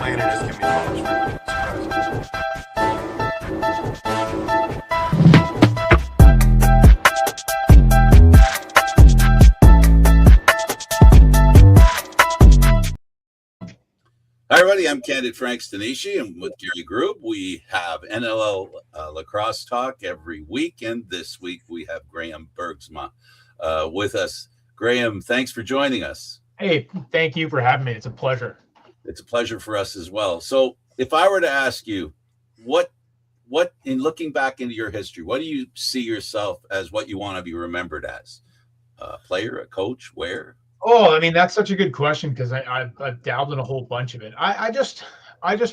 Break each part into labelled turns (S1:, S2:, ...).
S1: My internet's giving me problems.
S2: Hi, everybody. I'm Candid Stanisci. I'm with Gary Groob. We have NLL Lacrosse Talk every week, and this week we have Bergsma with us. Graham, thanks for joining us.
S3: Hey, thank you for having me. It's a pleasure.
S2: It's a pleasure for us as well. So if I were to ask you, what in looking back into your history, what do you see yourself as, what you want to be remembered as? A player, a coach, where?
S3: Oh, I mean, that's such a good question because I've dabbled in a whole bunch of it. I just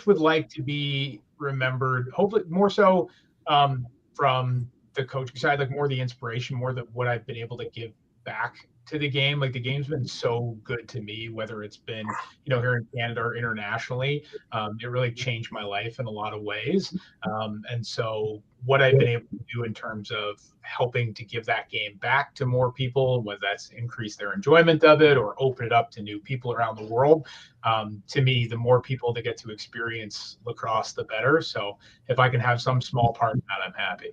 S3: would like to be remembered, hopefully more so from the coaching side, like more the inspiration, more the what I've been able to give back to the game. Like the game's been so good to me, whether it's been, here in Canada or internationally. It really changed my life in a lot of ways. And so what I've been able to do in terms of helping to give that game back to more people, whether that's increase their enjoyment of it or open it up to new people around the world, to me, the more people that get to experience lacrosse, the better. So if I can have some small part in that, I'm happy.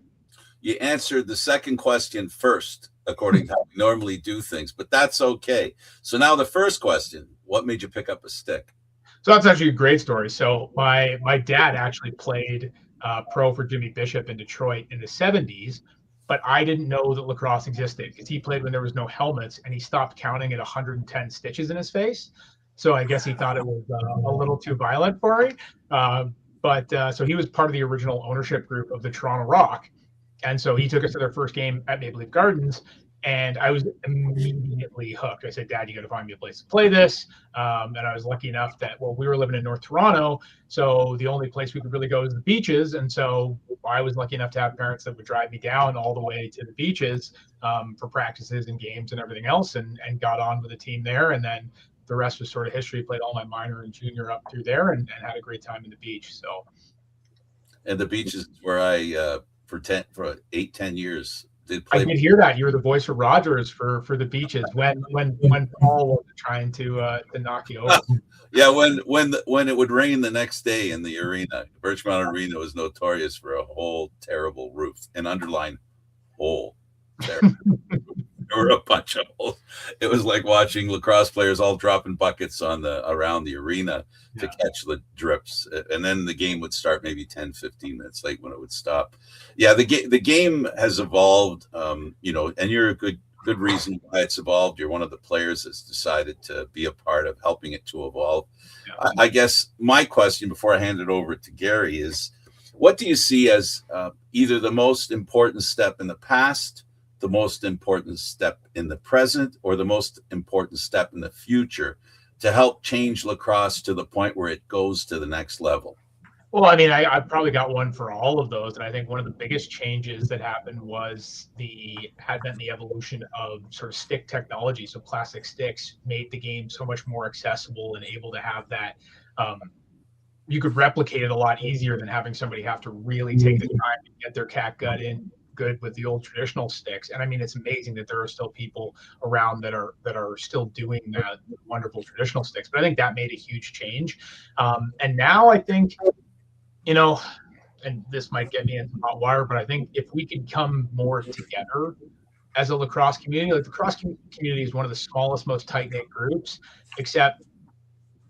S2: You answered the second question first, according to how we normally do things, but that's okay. So now the first question, what made you pick up a stick?
S3: So that's actually a great story. So my dad actually played pro for Jimmy Bishop in Detroit in the 70s, but I didn't know that lacrosse existed because he played when there was no helmets, and he stopped counting at 110 stitches in his face. So I guess he thought it was a little too violent for me. So he was part of the original ownership group of the Toronto Rock. And so he took us to their first game at Maple Leaf Gardens, and I was immediately hooked. I said, Dad, you got to find me a place to play this. And I was lucky enough that, we were living in North Toronto, so the only place we could really go is the beaches. And so I was lucky enough to have parents that would drive me down all the way to the beaches for practices and games and everything else, and got on with the team there. And then the rest was sort of history. Played all my minor and junior up through there and had a great time in the beach. So,
S2: and the beaches where I for 8-10 years did play.
S3: I did hear that you were the voice for Rogers for the beaches when Paul was trying to knock you over.
S2: Yeah, when it would rain the next day in the arena. Bergsma Arena was notorious for a whole terrible roof, an underlined hole. There were a bunch of holes. It was like watching lacrosse players all dropping buckets around the arena to catch the drips, and then the game would start maybe 10-15 minutes late when it would stop. Yeah, the game has evolved, and you're a good reason why it's evolved. You're one of the players that's decided to be a part of helping it to evolve. Yeah. I guess my question before I hand it over to Gary is, what do you see as either the most important step in the past, the most important step in the present, or the most important step in the future to help change lacrosse to the point where it goes to the next level?
S3: Well, I mean, I probably got one for all of those. And I think one of the biggest changes that happened was the advent and the evolution of sort of stick technology. So plastic sticks made the game so much more accessible and able to have that. You could replicate it a lot easier than having somebody have to really take the time to get their catgut in good with the old traditional sticks. And I mean, it's amazing that there are still people around that are still doing that wonderful traditional sticks. But I think that made a huge change. And now I think, and this might get me into hot water, but I think if we could come more together as a lacrosse community, like the lacrosse community is one of the smallest, most tight-knit groups, except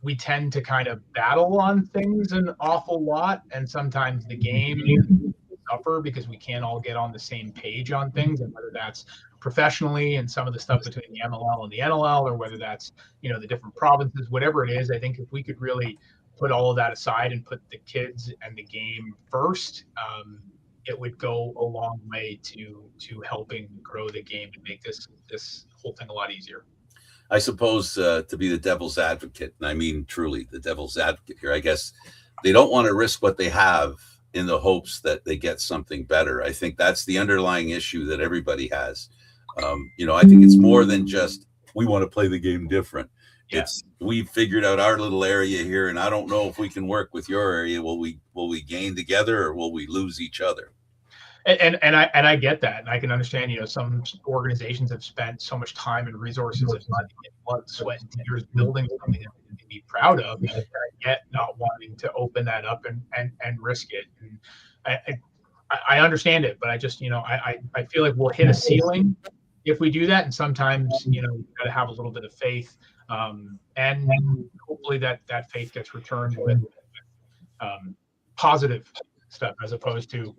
S3: we tend to kind of battle on things an awful lot. And sometimes the game suffer because we can't all get on the same page on things, and whether that's professionally and some of the stuff between the MLL and the NLL, or whether that's, the different provinces, whatever it is, I think if we could really put all of that aside and put the kids and the game first, it would go a long way to helping grow the game and make this whole thing a lot easier.
S2: I suppose to be the devil's advocate, and I mean truly the devil's advocate here, I guess they don't want to risk what they have in the hopes that they get something better. I think that's the underlying issue that everybody has. I think it's more than just we want to play the game different.
S3: Yeah.
S2: We've figured out our little area here, and I don't know if we can work with your area. Will we gain together, or will we lose each other?
S3: And I get that, and I can understand. Some organizations have spent so much time and resources and money and blood, sweat, and tears building something that they can be proud of, and yet not wanting to open that up and risk it. And I understand it, but I just I feel like we'll hit a ceiling if we do that, and sometimes we got to have a little bit of faith, and hopefully that faith gets returned with positive stuff as opposed to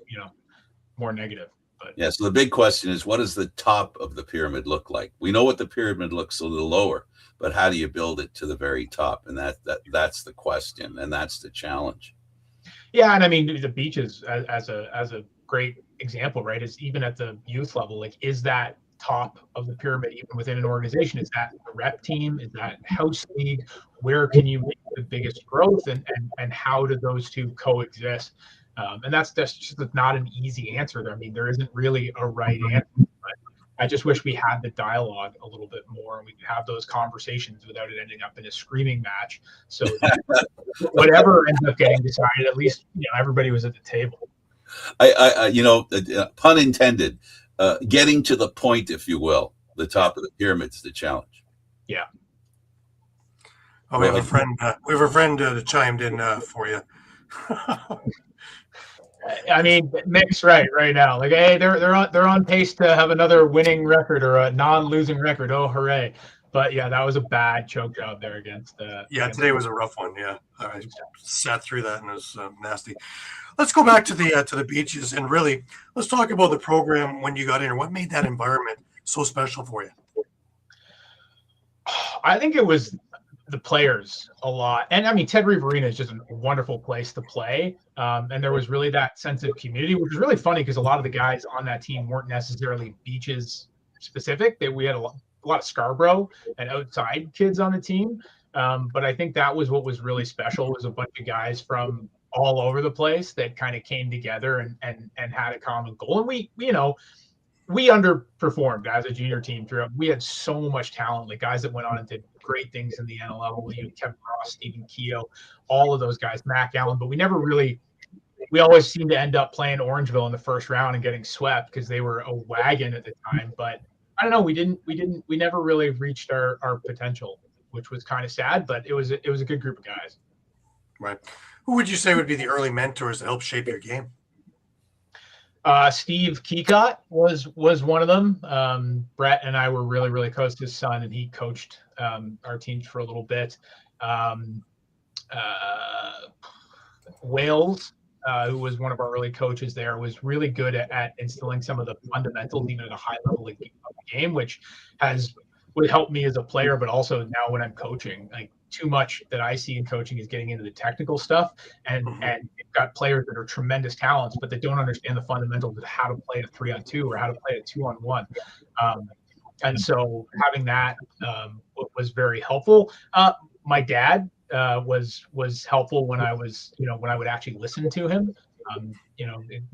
S3: more negative. But
S2: yeah, so the big question is, what does the top of the pyramid look like? We know what the pyramid looks a little lower, but how do you build it to the very top? And that's the question, and that's the challenge.
S3: Yeah, and I mean the beaches as a great example, right? Is even at the youth level, like, is that top of the pyramid even within an organization? Is that the rep team? Is that house league? Where can you make the biggest growth, and how do those two coexist? And that's just not an easy answer there. I mean, there isn't really a right answer. But I just wish we had the dialogue a little bit more, and we could have those conversations without it ending up in a screaming match. So that whatever ends up getting decided, at least everybody was at the table.
S2: Pun intended. Getting to the point, if you will, the top of the pyramid's the challenge.
S3: Yeah.
S4: Oh, we have a friend. That chimed in for you.
S3: I mean, Mick's right now. Like, hey, they're on pace to have another winning record or a non-losing record. Oh, hooray! But yeah, that was a bad choke job there against.
S4: Today was a rough one. Yeah, I sat through that and it was nasty. Let's go back to the beaches, and really let's talk about the program when you got in. What made that environment so special for you?
S3: I think it was the players a lot. And I mean, Ted Reeve Arena is just a wonderful place to play. And there was really that sense of community, which was really funny because a lot of the guys on that team weren't necessarily beaches specific. We had a lot of Scarborough and outside kids on the team. But I think that was what was really special, was a bunch of guys from all over the place that kind of came together and had a common goal. And we underperformed as a junior team throughout. We had so much talent, like guys that went on and did great things in the NLL, Kevin Ross, Stephen Keogh, all of those guys, Mac Allen, but we always seemed to end up playing Orangeville in the first round and getting swept because they were a wagon at the time. But I don't know, we never really reached our potential, which was kind of sad, but it was a good group of guys.
S4: Right. Who would you say would be the early mentors to help shape your game?
S3: Steve Keecott was one of them. Brett and I were really, really close to his son, and he coached our teams for a little bit. Wales, who was one of our early coaches there, was really good at instilling some of the fundamentals, even at a high level of the game, which would help me as a player, but also now when I'm coaching. Like, too much that I see in coaching is getting into the technical stuff, and you've got players that are tremendous talents, but they don't understand the fundamentals of how to play a 3-on-2 or how to play a 2-on-1. And so having that was very helpful. My dad was helpful when I was, when I would actually listen to him.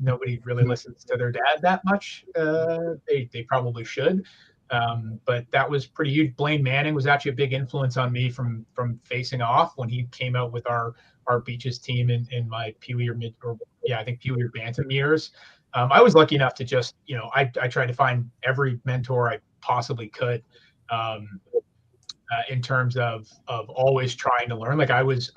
S3: Nobody really listens to their dad that much. They probably should. But that was pretty huge. Blaine Manning was actually a big influence on me from facing off when he came out with our beaches team in my Pee Wee I think Pee Wee or Bantam years. I was lucky enough to just, I tried to find every mentor I possibly could, in terms of always trying to learn. Like, I was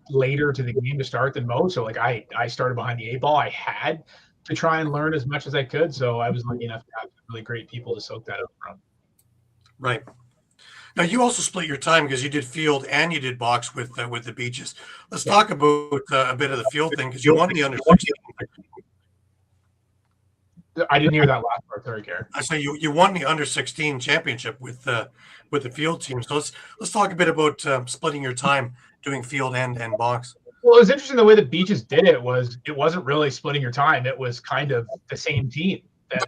S3: later to the game to start than most. So like I started behind the 8 ball. I had to try and learn as much as I could. So I was lucky enough to have really great people to soak that up from.
S4: Right. Now, you also split your time because you did field and you did box with the beaches. Let's talk about a bit of the field thing, because you won the under-16.
S3: I didn't hear that last part. Sorry, Gary.
S4: I say you won the under-16 championship with the field team. So let's talk a bit about splitting your time doing field and box.
S3: Well, it was interesting the way the beaches did it. It wasn't really splitting your time. It was kind of the same team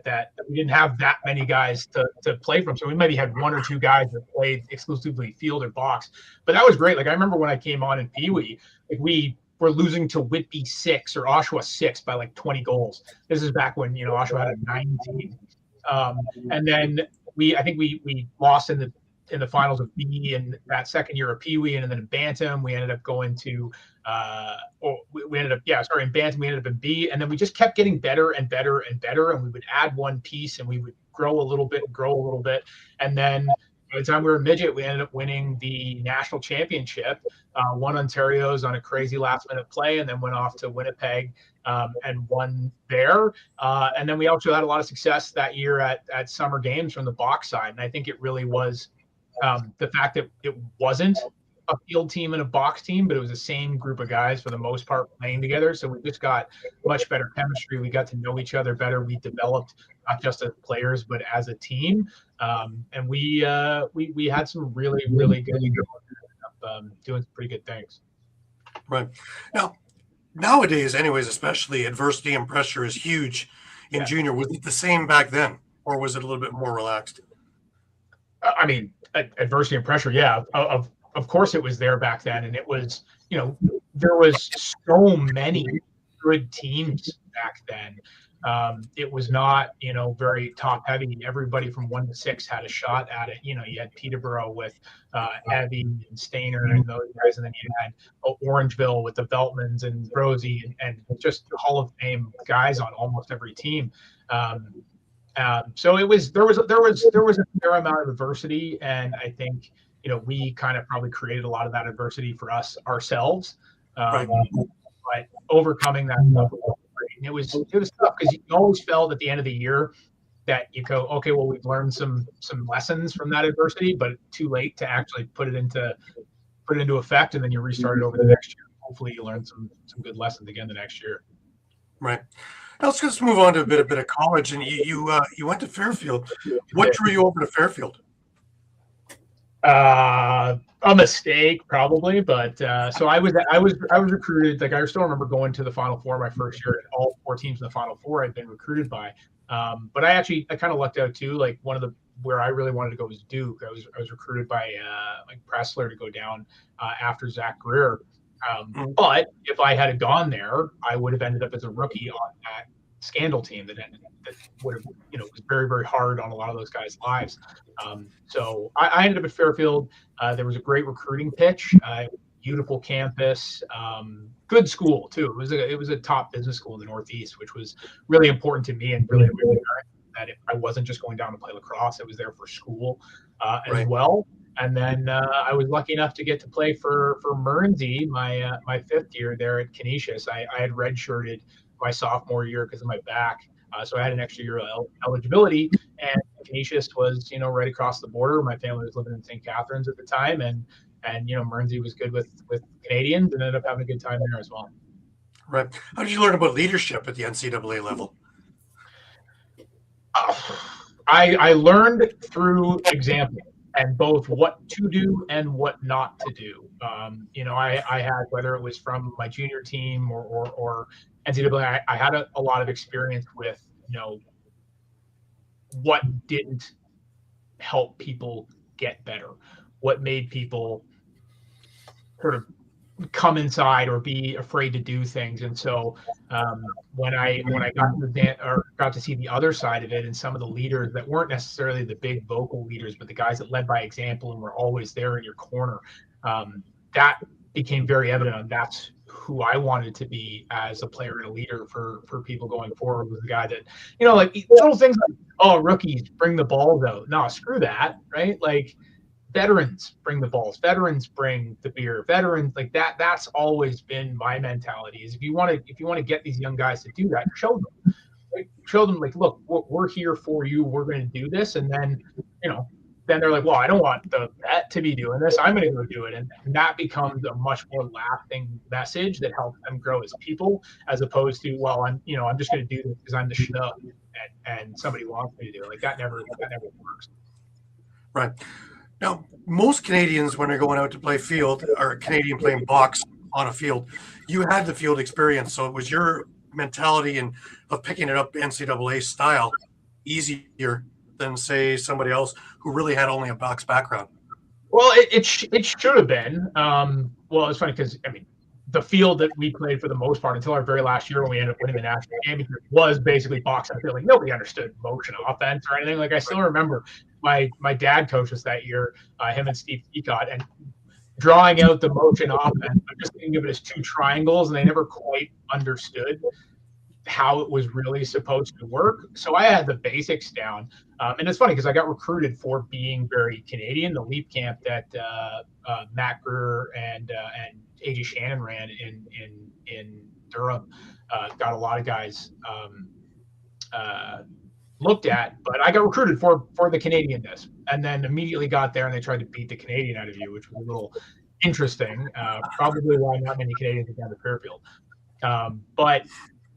S3: that we didn't have that many guys to play from. So we maybe had 1 or 2 guys that played exclusively field or box. But that was great. Like, I remember when I came on in Pee Wee, like, we were losing to Whitby 6 or Oshawa 6 by like 20 goals. This is back when, Oshawa had a 9 team. And then I think we lost in the in the finals of B and that second year of Pee Wee, and then in Bantam we ended up going to we ended up in Bantam we ended up in B, and then we just kept getting better and better and better, and we would add one piece and we would grow a little bit, and then by the time we were midget, we ended up winning the national championship. Won Ontario's on a crazy last-minute play, and then went off to Winnipeg and won there. And then we also had a lot of success that year at summer games from the box side. And I think it really was the fact that it wasn't a field team and a box team, but it was the same group of guys for the most part playing together. So we just got much better chemistry. We got to know each other better. We developed not just as players, but as a team. And we had some really, really good doing some pretty good things.
S4: Right. Now, nowadays, anyways, especially adversity and pressure is huge in junior. Was it the same back then, or was it a little bit more relaxed?
S3: I mean, adversity and pressure, of course it was there back then. And it was, there was so many good teams back then. It was not, very top heavy. Everybody from 1 to 6 had a shot at it. You had Peterborough with Evie and Stainer and those guys, and then you had Orangeville with the Veltmans and Rosie and just Hall of Fame guys on almost every team. So there was a fair amount of adversity, and I think we kind of probably created a lot of that adversity for ourselves.
S4: Right.
S3: But overcoming that stuff was great. And it was tough because you always felt at the end of the year that you go, okay, well, we've learned some lessons from that adversity, but too late to actually put it into effect, and then you restart it over the next year. Hopefully you learn some good lessons again the next year.
S4: Right. Now let's just move on to a bit of college. And you went to Fairfield. What drew you over to Fairfield?
S3: A mistake probably, but so I was recruited. Like, I still remember going to the Final Four my first year, and all 4 teams in the Final Four I'd been recruited by. But I kind of lucked out too. Like, where I really wanted to go was Duke. I was recruited by like Pressler to go down after Zach Greer. But if I had gone there, I would have ended up as a rookie on that scandal team that would have, was very, very hard on a lot of those guys' lives. So I ended up at Fairfield. There was a great recruiting pitch, beautiful campus, good school too. It was a top business school in the Northeast, which was really important to me, and really, really that I wasn't just going down to play lacrosse. I was there for school as well. And then I was lucky enough to get to play for Mearnsey my 5th year there at Canisius. I had redshirted my sophomore year because of my back. So I had an extra year of eligibility, and Canisius was, right across the border. My family was living in St. Catharines at the time, and Mearnsey was good with Canadians, and ended up having a good time there as well.
S4: Right. How did you learn about leadership at the NCAA level?
S3: I learned through example, and both what to do and what not to do. I had, whether it was from my junior team or NCAA, I had a lot of experience with, what didn't help people get better, what made people sort of come inside or be afraid to do things. And so when I got to see the other side of it, and some of the leaders that weren't necessarily the big vocal leaders, but the guys that led by example and were always there in your corner, that became very evident. And that's who I wanted to be as a player and a leader for people going forward, was the guy that, like little things like, oh, rookies bring the balls out. No, screw that, right? Like, veterans bring the balls, veterans bring the beer, veterans, like that. That's always been my mentality, is if you want to get these young guys to do that, show them, right? Show them, like, look, we're here for you. We're going to do this. And then, then they're like, well, I don't want the vet to be doing this. I'm going to go do it. And that becomes a much more lasting message that helps them grow as people, as opposed to, well, I'm just going to do this because I'm the schnook and somebody wants me to do it. Like, that never works.
S4: Right. Now, most Canadians, when they're going out to play field, are Canadian playing box on a field. You had the field experience, so it was your mentality of picking it up NCAA style easier than, say, somebody else who really had only a box background.
S3: Well, it should have been. Well, it's funny because, the field that we played for the most part until our very last year when we ended up winning the national championship was basically box and field. Like nobody understood motion offense or anything. Like I still remember my dad coached us that year, him and Steve Peacock, and drawing out the motion offense. I'm just thinking of it as two triangles, and they never quite understood how it was really supposed to work. So I had the basics down. And it's funny because I got recruited for being very Canadian. The Leap camp that Matt Greer and AJ Shannon ran in Durham got a lot of guys looked at, but I got recruited for the Canadianness, and then immediately got there and they tried to beat the Canadian out of you, which was a little interesting. Probably why not many Canadians have gone to Fairfield. But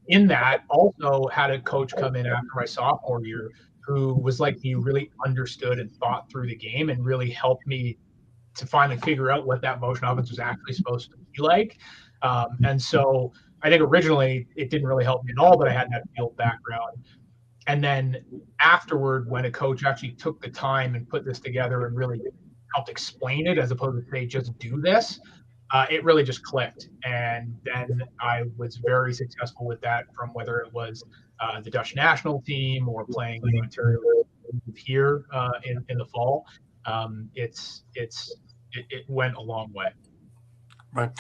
S3: in that, also had a coach come in after my sophomore year who was like me, really understood and thought through the game and really helped me to finally figure out what that motion offense was actually supposed to be like. And so I think originally it didn't really help me at all, but I had that field background. And then afterward, when a coach actually took the time and put this together and really helped explain it as opposed to say, just do this, it really just clicked. And then I was very successful with that, from whether it was the Dutch national team or playing in Ontario here in the fall. It went a long way.
S4: Right.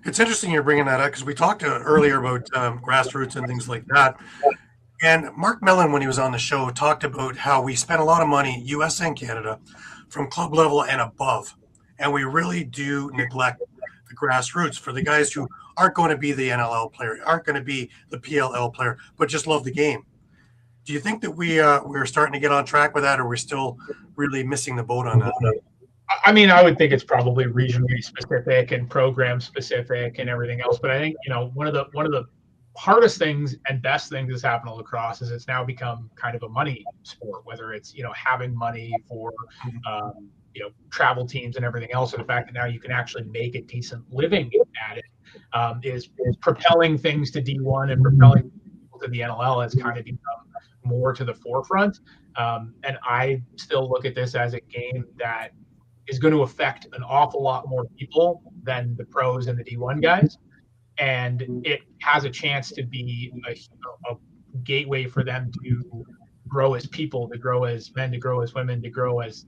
S4: It's interesting you're bringing that up because we talked earlier about grassroots and things like that. And Mark Mellon, when he was on the show, talked about how we spend a lot of money, US and Canada, from club level and above. And we really do neglect the grassroots for the guys who aren't going to be the NLL player, aren't going to be the PLL player, but just love the game. Do you think that we're starting to get on track with that, or we're still really missing the boat on that?
S3: I mean, I would think it's probably regionally specific and program specific and everything else. But I think, one of the hardest things and best things that's happened to lacrosse is it's now become kind of a money sport, whether it's, having money for, travel teams and everything else. And the fact that now you can actually make a decent living at it is propelling things to D1 and propelling people to the NLL has kind of become more to the forefront. And I still look at this as a game that is going to affect an awful lot more people than the pros and the D1 guys. And it has a chance to be a gateway for them to grow as people, to grow as men, to grow as women, to grow as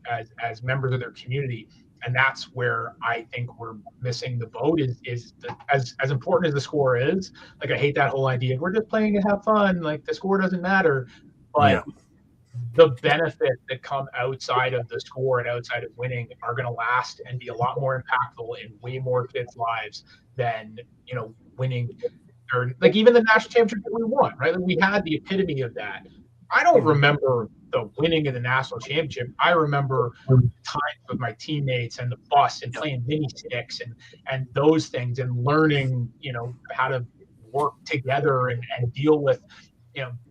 S3: members of their community. And that's where I think we're missing the boat as important as the score is. Like, I hate that whole idea. We're just playing to have fun. Like, the score doesn't matter. But the benefits that come outside of the score and outside of winning are going to last and be a lot more impactful in way more kids' lives than, winning. Or, like, even the national championship that we won, right? Like, we had the epitome of that. I don't remember the winning of the national championship. I remember times with my teammates and the bus and playing mini sticks and those things and learning, how to work together and deal with,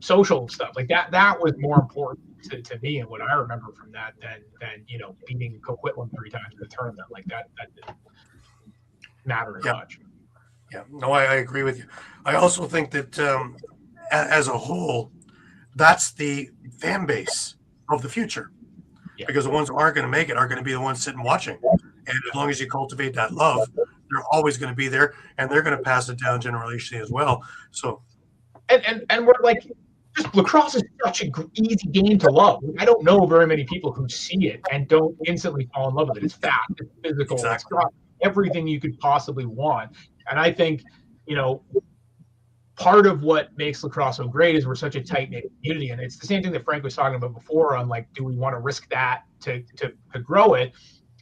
S3: social stuff like that. That was more important to me and what I remember from that than beating Coquitlam 3 times in the tournament. Like that didn't matter as much.
S4: Yeah, no, I agree with you. I also think that as a whole, that's the fan base of the future, because the ones who aren't going to make it are going to be the ones sitting watching. And as long as you cultivate that love, they're always going to be there, and they're going to pass it down generationally as well. So,
S3: and we're like, just lacrosse is such an easy game to love. I don't know very many people who see it and don't instantly fall in love with it. It's fast, it's physical, It's got everything you could possibly want. And I think, part of what makes lacrosse so great is we're such a tight-knit community. And it's the same thing that Frank was talking about before on, like, do we want to risk that to grow it?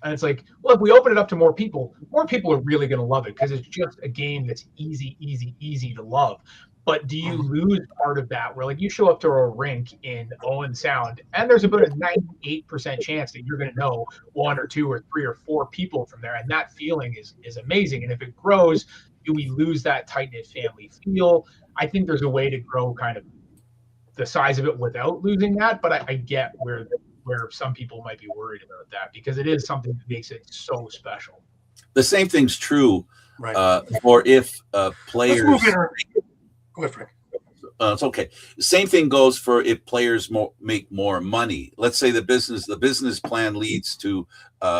S3: And it's like, well, if we open it up to more people are really going to love it because it's just a game that's easy to love. But do you lose part of that where, like, you show up to a rink in Owen Sound and there's about a 98% chance that you're going to know 1 or 2 or 3 or 4 people from there. And that feeling is amazing. And if it grows, do we lose that tight-knit family feel? I think there's a way to grow kind of the size of it without losing that. But I get where some people might be worried about that because it is something that makes it so special.
S2: The same thing's true
S4: right.
S2: Or if players.
S4: Go ahead, Frank.
S2: It's okay. Same thing goes for if players make more money. Let's say the business plan leads to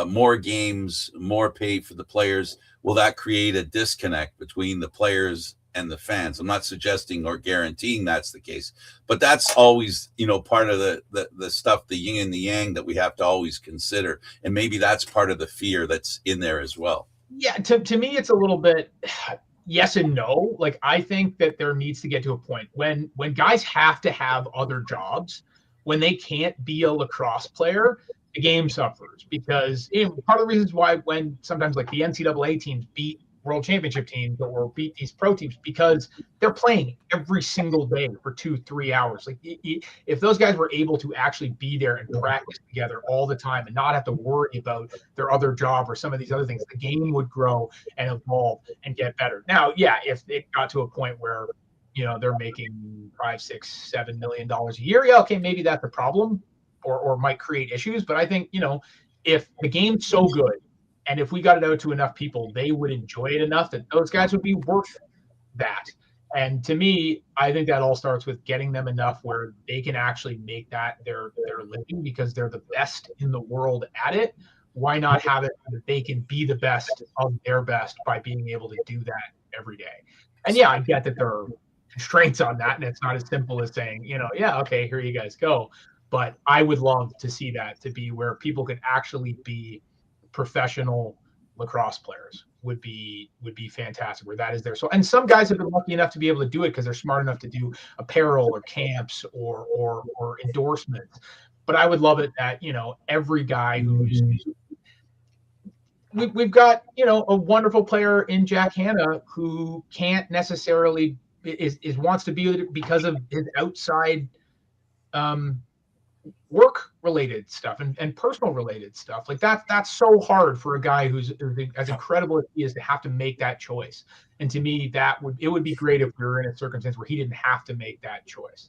S2: more games, more pay for the players. Will that create a disconnect between the players and the fans? I'm not suggesting or guaranteeing that's the case, but that's always, part of the stuff, the yin and the yang that we have to always consider. And maybe that's part of the fear that's in there as well.
S3: Yeah, to me, it's a little bit yes and no. Like, I think that there needs to get to a point when guys have to have other jobs, when they can't be a lacrosse player, the game suffers. Because part of the reasons why when sometimes like the NCAA teams beat world championship teams or beat these pro teams, because they're playing every single day for 2-3 hours. Like, if those guys were able to actually be there and practice together all the time and not have to worry about their other job or some of these other things, the game would grow and evolve and get better. Now, yeah, if it got to a point where they're making $5, $6, $7 million a year, yeah, okay, maybe that's a problem or might create issues. But I think if the game's so good, and if we got it out to enough people, they would enjoy it enough that those guys would be worth that. And to me, I think that all starts with getting them enough where they can actually make that their living, because they're the best in the world at it. Why not have it that they can be the best of their best by being able to do that every day? And yeah, I get that there are constraints on that, and it's not as simple as saying, yeah, okay, here you guys go. But I would love to see that to be where people could actually be professional lacrosse players would be fantastic, where that is there. So, and some guys have been lucky enough to be able to do it because they're smart enough to do apparel or camps or endorsements. But I would love it that, every guy who's we've got, a wonderful player in Jack Hanna who can't necessarily wants to be because of his outside work related stuff and personal related stuff. Like that's so hard for a guy who's as incredible as he is to have to make that choice. And to me, it would be great if we were in a circumstance where he didn't have to make that choice.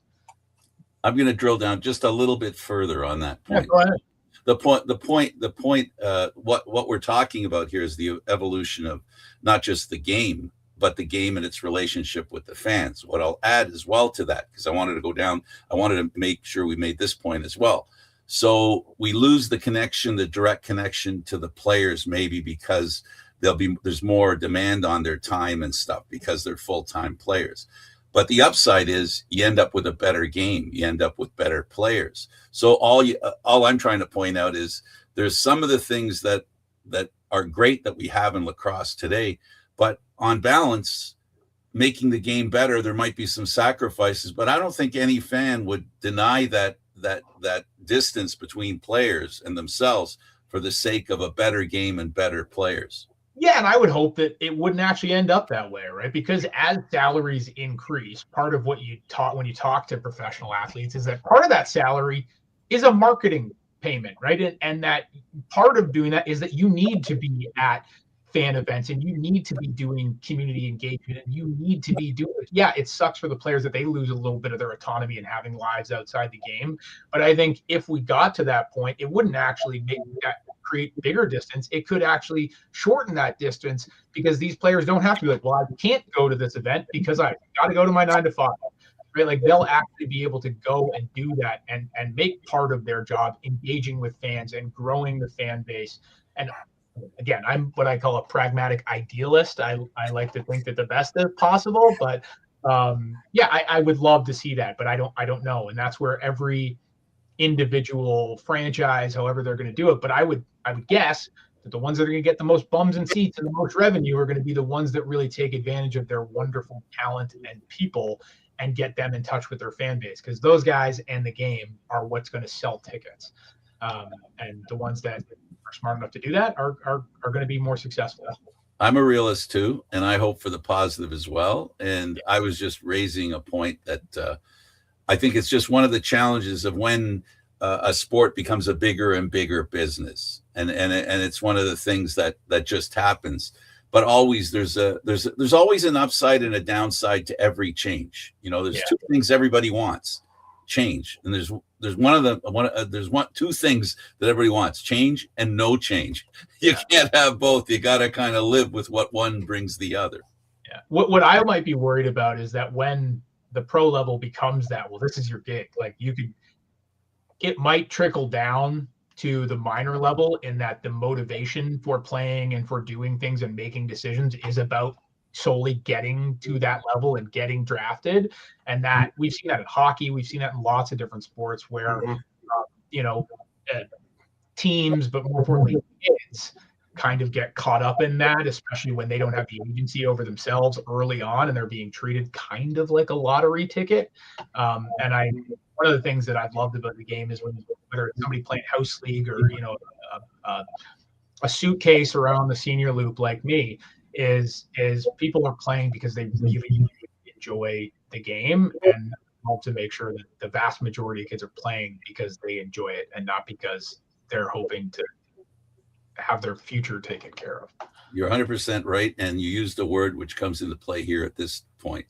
S2: I'm going to drill down just a little bit further on that point.
S3: Yeah, go ahead.
S2: The point, what we're talking about here is the evolution of not just the game, but the game and its relationship with the fans. What I'll add as well to that, because I wanted to make sure we made this point as well. So we lose the direct connection to the players, maybe because there's more demand on their time and stuff because they're full-time players. But the upside is you end up with a better game. You end up with better players. So all I'm trying to point out is there's some of the things that are great that we have in lacrosse today, but on balance, making the game better, there might be some sacrifices, but I don't think any fan would deny that distance between players and themselves for the sake of a better game and better players.
S3: Yeah, and I would hope that it wouldn't actually end up that way, right? Because as salaries increase, part of what you taught when you talk to professional athletes is that part of that salary is a marketing payment, right? And that part of doing that is that you need to be at fan events and you need to be doing community engagement and you need to be doing it. Yeah, it sucks for the players that they lose a little bit of their autonomy and having lives outside the game. But I think if we got to that point, it wouldn't actually create bigger distance. It could actually shorten that distance because these players don't have to be like, well, I can't go to this event because I got to go to my 9 to 5. Right? Like they'll actually be able to go and do that and make part of their job engaging with fans and growing the fan base. And again, I'm what I call a pragmatic idealist. I like to think that the best is possible, but I would love to see that, but I don't know. And that's where every individual franchise, however they're going to do it. But I would guess that the ones that are going to get the most bums and seats and the most revenue are going to be the ones that really take advantage of their wonderful talent and people and get them in touch with their fan base, because those guys and the game are what's going to sell tickets. And the ones that are smart enough to do that are going to be more successful.
S2: I'm a realist too, and I hope for the positive as well. And I was just raising a point that I think it's just one of the challenges of when a sport becomes a bigger and bigger business, and it's one of the things that just happens. But always there's always an upside and a downside to every change. There's two things everybody wants: change, and there's two things that everybody wants: change and no change. You can't have both. You got to kind of live with what one brings the other.
S3: Yeah. What I might be worried about is that when the pro level becomes that, well, this is your gig. Like it might trickle down to the minor level in that the motivation for playing and for doing things and making decisions is about solely getting to that level and getting drafted. And that we've seen that in hockey. We've seen that in lots of different sports where, teams, but more importantly, kids kind of get caught up in that, especially when they don't have the agency over themselves early on and they're being treated kind of like a lottery ticket. And one of the things that I've loved about the game is whether it's somebody playing house league or, a suitcase around the senior loop like me, is people are playing because they really enjoy the game, and help to make sure that the vast majority of kids are playing because they enjoy it and not because they're hoping to have their future taken care of.
S2: You're 100% right. And you used a word which comes into play here at this point.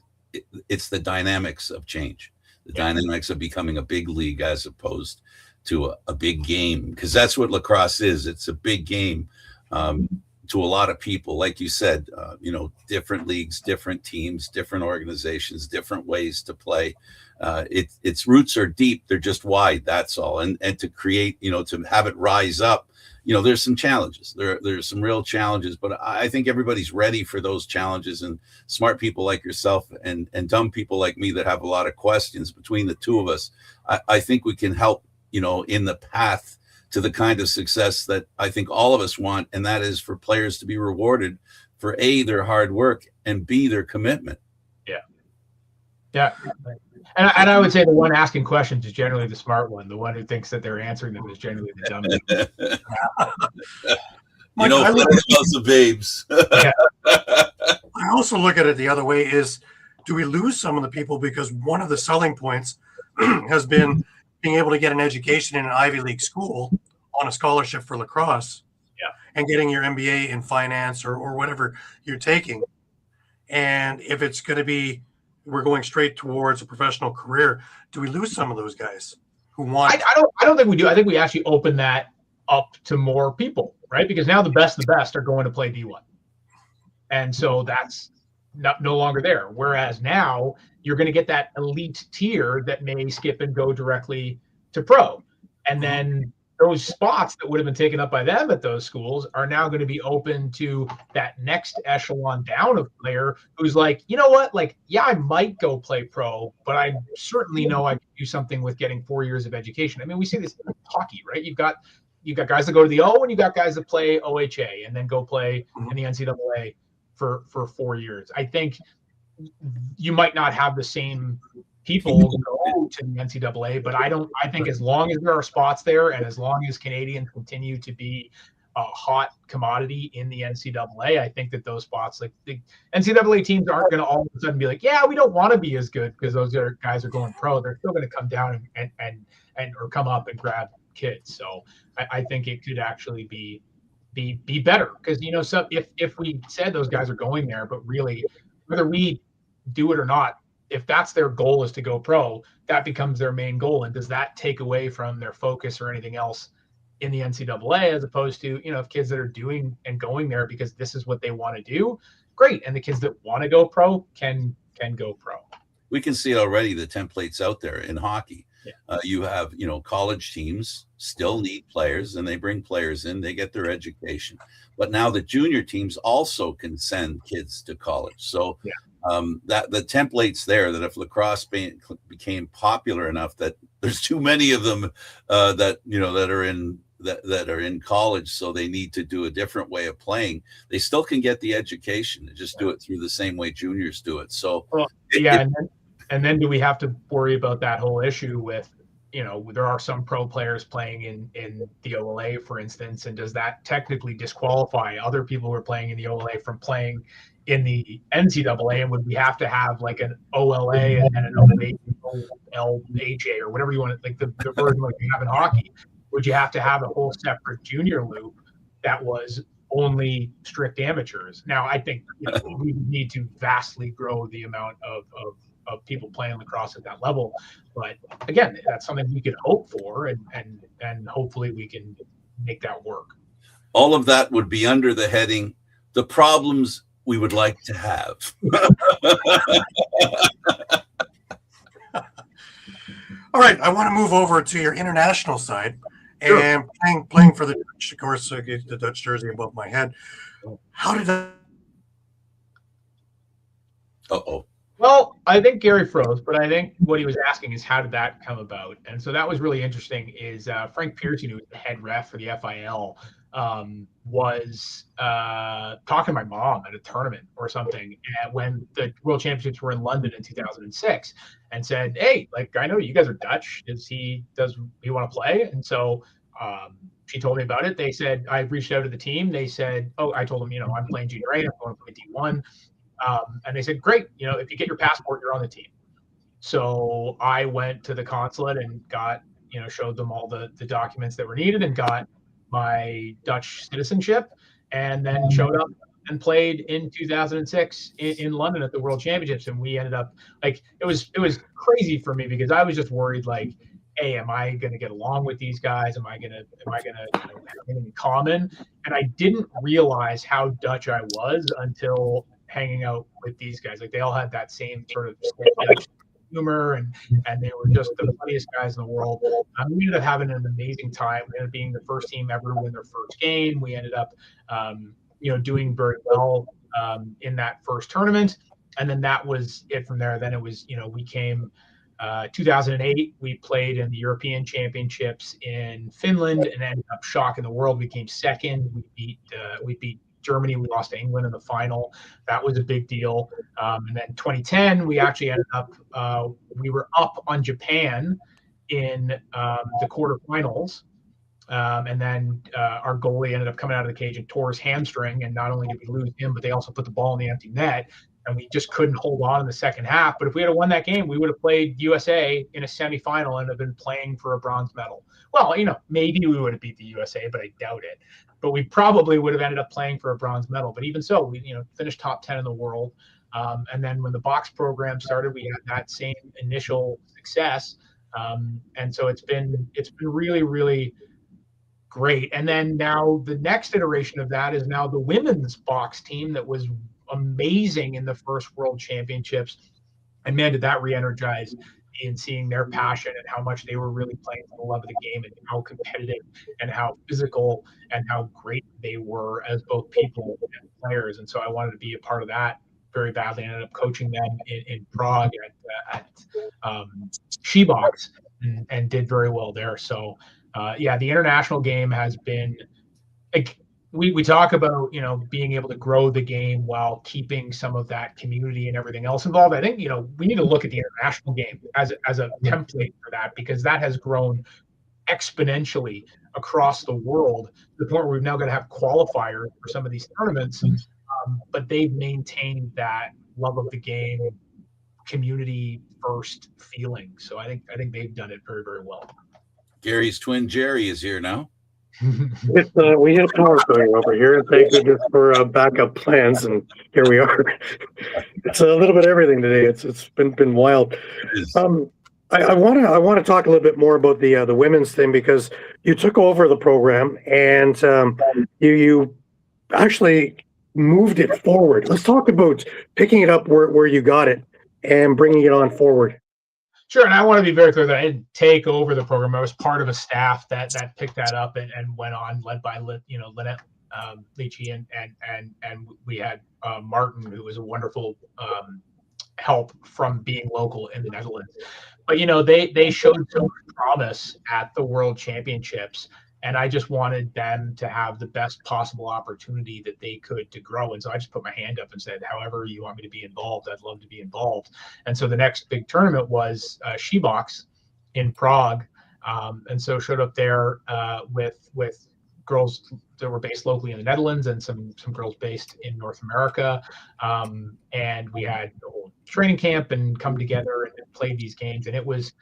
S2: It's the dynamics of change, the dynamics of becoming a big league as opposed to a big game, because that's what lacrosse is. It's a big game to a lot of people. Like you said, different leagues, different teams, different organizations, different ways to play. Its roots are deep. They're just wide. That's all. And to create, to have it rise up, there's some challenges. There's some real challenges, but I think everybody's ready for those challenges, and smart people like yourself and dumb people like me that have a lot of questions. Between the two of us, I think we can help, in the path to the kind of success that I think all of us want. And that is for players to be rewarded for A, their hard work, and B, their commitment.
S3: Yeah. And I would say the one asking questions is generally the smart one. The one who thinks that they're answering them is generally the dumb one.
S2: Lots of babes.
S4: I also look at it the other way is, do we lose some of the people because one of the selling points has been being able to get an education in an Ivy League school on a scholarship for lacrosse, and getting your MBA in finance or whatever you're taking. And if it's going to be, we're going straight towards a professional career, do we lose some of those guys who want?
S3: I don't think we do. I think we actually open that up to more people, right? Because now the best are going to play D1. And so that's no longer there. Whereas now you're going to get that elite tier that may skip and go directly to pro. And then those spots that would have been taken up by them at those schools are now going to be open to that next echelon down of player who's like, you know what? Like, yeah, I might go play pro, but I certainly know I can do something with getting 4 years of education. I mean, we see this in hockey, right? You've got guys that go to the O, and you got guys that play OHA and then go play in the NCAA for 4 years. I think you might not have the same people go to the NCAA, but I think as long as there are spots there, and as long as Canadians continue to be a hot commodity in the NCAA, I think that those spots, like the NCAA teams, aren't going to all of a sudden be like, yeah, we don't want to be as good because those guys are going pro. They're still going to come down and or come up and grab kids. So I think it could actually be better, because so if we said those guys are going there, but really whether we do it or not, if that's their goal is to go pro, that becomes their main goal. And does that take away from their focus or anything else in the NCAA, as opposed to, if kids that are doing and going there because this is what they want to do, great. And the kids that want to go pro can go pro.
S2: We can see already the templates out there in hockey. You have, college teams still need players, and they bring players in, they get their education. But now the junior teams also can send kids to college. So that the template's there, that if lacrosse became popular enough that there's too many of them that are in college, so they need to do a different way of playing, they still can get the education and just do it through the same way juniors do it. So
S3: and then do we have to worry about that whole issue with, there are some pro players playing in the OLA, for instance, and does that technically disqualify other people who are playing in the OLA from playing in the NCAA? And would we have to have like an OLA and an OLHA or whatever you want to, like the version like you have in hockey? Would you have to have a whole separate junior loop that was only strict amateurs? Now, I think we need to vastly grow the amount of people playing lacrosse at that level. But again, that's something we could hope for, and hopefully we can make that work.
S2: All of that would be under the heading, the problems we would like to have.
S4: All right, I want to move over to your international side
S3: Sure.
S4: and playing for the Dutch. Of course, I get the Dutch jersey above my head. How did that?
S2: Uh-oh.
S3: Well, I think Gary froze, but I think what he was asking is how did that come about? And so that was really interesting. Is Frank Pearson, who was the head ref for the FIL, was talking to my mom at a tournament or something when the World Championships were in London in 2006, and said, "Hey, like I know you guys are Dutch. Does he want to play?" And so she told me about it. They said I reached out to the team. They said, "Oh, I told them, I'm playing junior A. I'm going to play D1." And they said, "Great, if you get your passport, you're on the team." So I went to the consulate and got, showed them all the documents that were needed and got my Dutch citizenship, and then showed up and played in 2006 in London at the World Championships. And we ended up it was crazy for me because I was just worried hey, am I going to get along with these guys? Am I going to have anything in common? And I didn't realize how Dutch I was until hanging out with these guys. Like they all had that same sort of humor, and they were just the funniest guys in the world. We ended up having an amazing time. We ended up being the first team ever to win their first game. We ended up, doing very well in that first tournament, and then that was it from there. Then it was, we came 2008. We played in the European Championships in Finland and ended up shocking the world. We came second. We beat Germany. We lost to England in the final. That was a big deal. And then 2010, we actually ended up, we were up on Japan in the quarterfinals. And then our goalie ended up coming out of the cage and tore his hamstring. And not only did we lose him, but they also put the ball in the empty net. And we just couldn't hold on in the second half. But if we had won that game, we would have played USA in a semifinal and have been playing for a bronze medal. Well, maybe we would have beat the USA, but I doubt it. But we probably would have ended up playing for a bronze medal. But even so, we finished top 10 in the world. And then when the box program started, we had that same initial success. And so it's been really, really great. And then now the next iteration of that is now the women's box team that was amazing in the first World Championships. And man, did that re-energize in seeing their passion and how much they were really playing for the love of the game and how competitive and how physical and how great they were as both people and players. And so I wanted to be a part of that very badly. I ended up coaching them in Prague at Shebox and did very well there. So the international game has been we talk about, being able to grow the game while keeping some of that community and everything else involved. I think, we need to look at the international game as a template for that, because that has grown exponentially across the world to the point where we've now got to have qualifiers for some of these tournaments. But they've maintained that love of the game, community first feeling. So I think they've done it very, very well.
S2: Gary's twin Jerry is here now.
S5: We had power failure over here, and thank goodness for backup plans, and here we are. It's a little bit of everything today. It's been wild. I want to talk a little bit more about the women's thing, because you took over the program and you actually moved it forward. Let's talk about picking it up where you got it and bringing it on forward.
S3: Sure, and I want to be very clear that I didn't take over the program. I was part of a staff that picked that up and went on, led by Lynette Leachy, and we had Martin, who was a wonderful help from being local in the Netherlands. But they showed so much promise at the World Championships, and I just wanted them to have the best possible opportunity that they could to grow. And so I just put my hand up and said, however you want me to be involved, I'd love to be involved. And so the next big tournament was Shebox in Prague. And so showed up there with girls that were based locally in the Netherlands and some girls based in North America. And we had a whole training camp and come together and played these games. And it was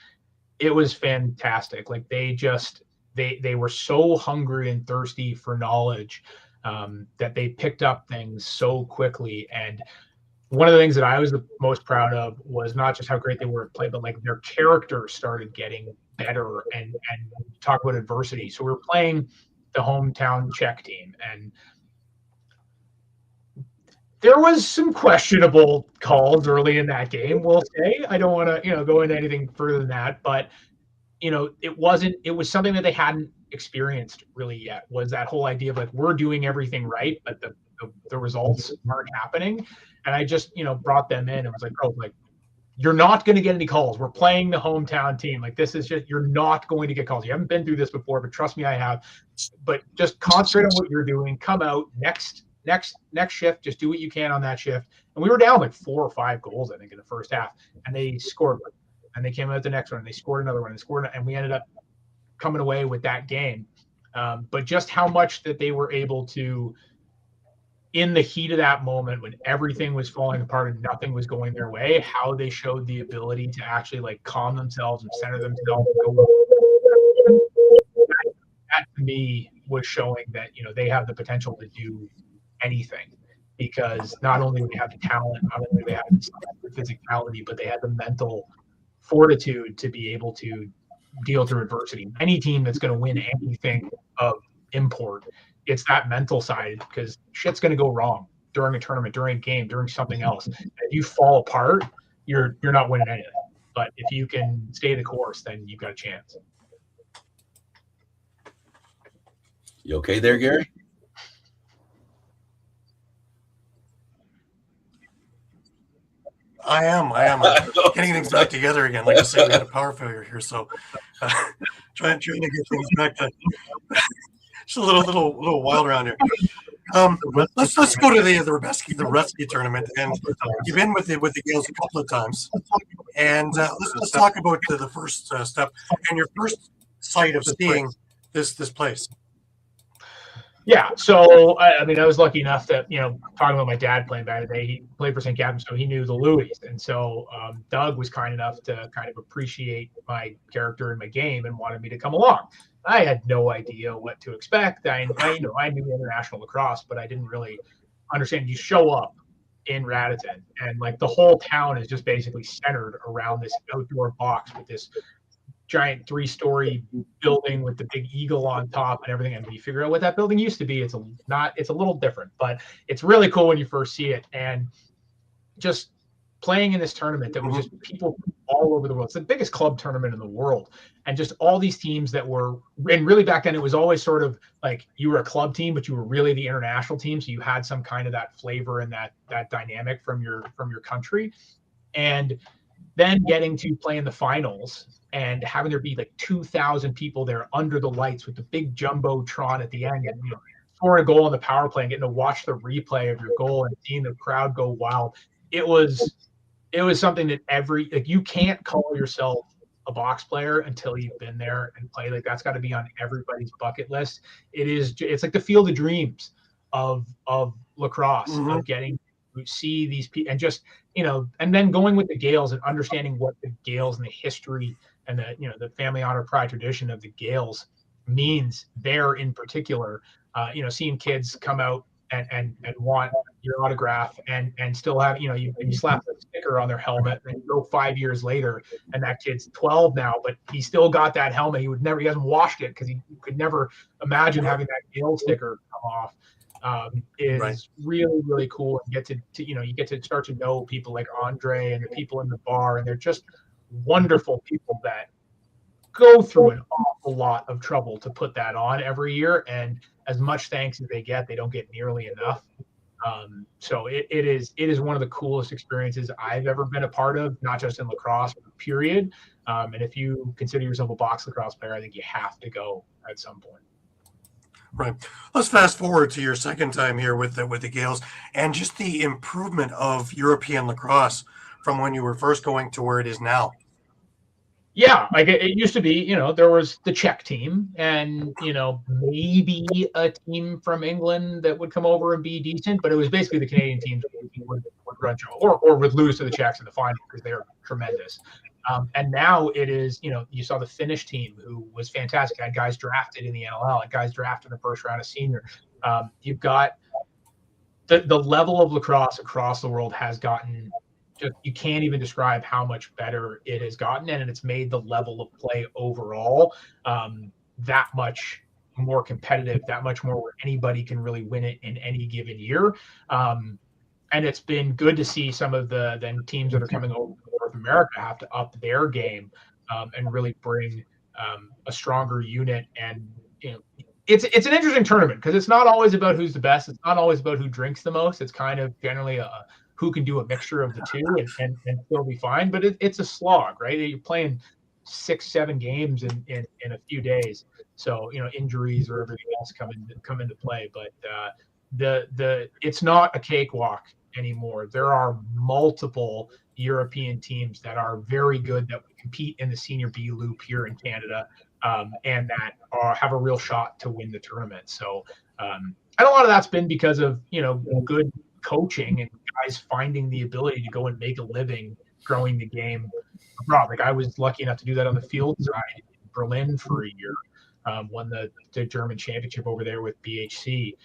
S3: fantastic. Like they were so hungry and thirsty for knowledge that they picked up things so quickly. And one of the things that I was the most proud of was not just how great they were at play, but their characters started getting better and talk about adversity. So we were playing the hometown Czech team, and there was some questionable calls early in that game, we'll say. I don't want to go into anything further than that, but it was something that they hadn't experienced really yet, was that whole idea of like, we're doing everything right, but the results aren't happening. And I just, brought them in and was like, oh, like, you're not going to get any calls. We're playing the hometown team. Like, this is just, you're not going to get calls. You haven't been through this before, but trust me, I have. But just concentrate on what you're doing. Come out next shift. Just do what you can on that shift. And we were down like 4 or 5 goals, I think, in the first half, and they scored one. And they came out the next one, and they scored another one, and we ended up coming away with that game. But just how much that they were able to, in the heat of that moment when everything was falling apart and nothing was going their way, how they showed the ability to actually like calm themselves and center themselves. That to me was showing that, they have the potential to do anything, because not only do they have the talent, not only do they have the physicality, but they have the mental fortitude to be able to deal through adversity. Any team that's going to win anything of import, it's that mental side, because shit's going to go wrong during a tournament, during a game, during something else. If you fall apart, you're not winning anything. But if you can stay the course, then you've got a chance.
S2: You okay there, Gary?
S4: I am. I'm getting things back together again. Like I said, we had a power failure here, so trying to get things back to just a little wild around here. Let's go to the rescue tournament, and you've been with the Gales a couple of times, and let's talk about the first step and your first sight of seeing this place.
S3: Yeah, so I mean, I was lucky enough that, talking about my dad playing back in the day, he played for St. Catharines, so he knew the Louis, and so Doug was kind enough to kind of appreciate my character and my game and wanted me to come along. I had no idea what to expect. I knew international lacrosse, but I didn't really understand. You show up in Raritan, and like the whole town is just basically centered around this outdoor box with this giant 3-story building with the big eagle on top and everything. And when you figure out what that building used to be, it's a little different, but it's really cool when you first see it. And just playing in this tournament that was just people all over the world. It's the biggest club tournament in the world. And just all these teams that were, and really back then it was always sort of like you were a club team, but you were really the international team. So you had some kind of that flavor and that dynamic from your country. And then getting to play in the finals and having there be like 2,000 people there under the lights with the big jumbotron at the end, and scoring a goal on the power play and getting to watch the replay of your goal and seeing the crowd go wild. It was something that you can't call yourself a box player until you've been there and played. Like, that's got to be on everybody's bucket list. It's like the field of dreams of lacrosse, of getting to see these people and just, and then going with the Gales and understanding what the Gales and the history and the family honor, pride, tradition of the Gales means there in particular. Seeing kids come out and want your autograph and still have, you slap a sticker on their helmet, and you go 5 years later and that kid's 12 now, but he still got that helmet. He hasn't washed it because he could never imagine having that Gale sticker come off. Is really, really cool. And you get to start to know people like Andre and the people in the bar, and they're just wonderful people that go through an awful lot of trouble to put that on every year. And as much thanks as they get, they don't get nearly enough. So it is one of the coolest experiences I've ever been a part of, not just in lacrosse, period. And if you consider yourself a box lacrosse player, I think you have to go at some point.
S4: Right. Let's fast forward to your second time here with the Gales and just the improvement of European lacrosse from when you were first going to where it is now.
S3: Yeah, like it used to be, there was the Czech team and, maybe a team from England that would come over and be decent, but it was basically the Canadian teams would run show or would lose to the Czechs in the final because they were tremendous. And now it is, you saw the Finnish team who was fantastic. Had guys drafted in the NLL, had guys drafted in the first round of senior. You've got the level of lacrosse across the world has gotten, you can't even describe how much better it has gotten, and it's made the level of play overall that much more competitive, that much more where anybody can really win it in any given year. And it's been good to see some of the teams that are coming over to North America have to up their game and really bring a stronger unit. And it's an interesting tournament because it's not always about who's the best. It's not always about who drinks the most. It's kind of generally who can do a mixture of the two and still be fine. But it's a slog, right? You're playing 6-7 games in a few days, so injuries or everything else come into play. But it's not a cakewalk anymore. There are multiple European teams that are very good that compete in the Senior B loop here in Canada, and that have a real shot to win the tournament. So, and a lot of that's been because of good coaching and guys finding the ability to go and make a living growing the game abroad. Like I was lucky enough to do that on the field side in Berlin for a year. Won the German championship over there with BHC.